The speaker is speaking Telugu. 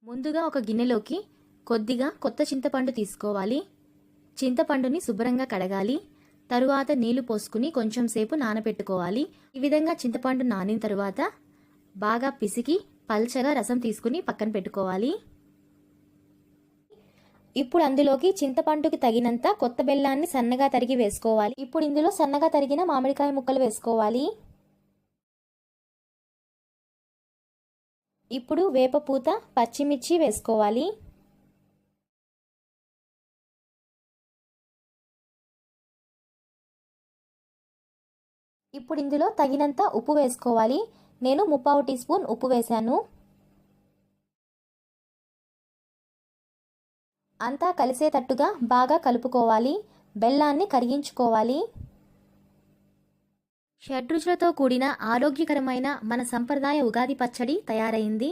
ముందుగా ఒక గిన్నెలోకి కొద్దిగా కొత్త చింతపండు తీసుకోవాలి. చింతపండుని శుభ్రంగా కడగాలి. తరువాత నీళ్లు పోసుకుని కొంచెం సేపు నానబెట్టుకోవాలి. ఈ విధంగా చింతపండు నానిన తరువాత బాగా పిసికి పల్చగా రసం తీసుకుని పక్కన పెట్టుకోవాలి. ఇప్పుడు అందులోకి చింతపండుకి తగినంత కొత్త బెల్లాన్ని సన్నగా తరిగి వేసుకోవాలి. ఇప్పుడు ఇందులో సన్నగా తరిగిన మామిడికాయ ముక్కలు వేసుకోవాలి. ఇప్పుడు వేపపూత, పచ్చిమిర్చి వేసుకోవాలి. ఇప్పుడు ఇందులో తగినంత ఉప్పు వేసుకోవాలి. నేను 3/4 టీ స్పూన్ ఉప్పు వేశాను. అంతా కలిసేటట్టుగా బాగా కలుపుకోవాలి. బెల్లాన్ని కరిగించుకోవాలి. షడ్రుచులతో కూడిన ఆరోగ్యకరమైన మన సంప్రదాయ ఉగాది పచ్చడి తయారైంది.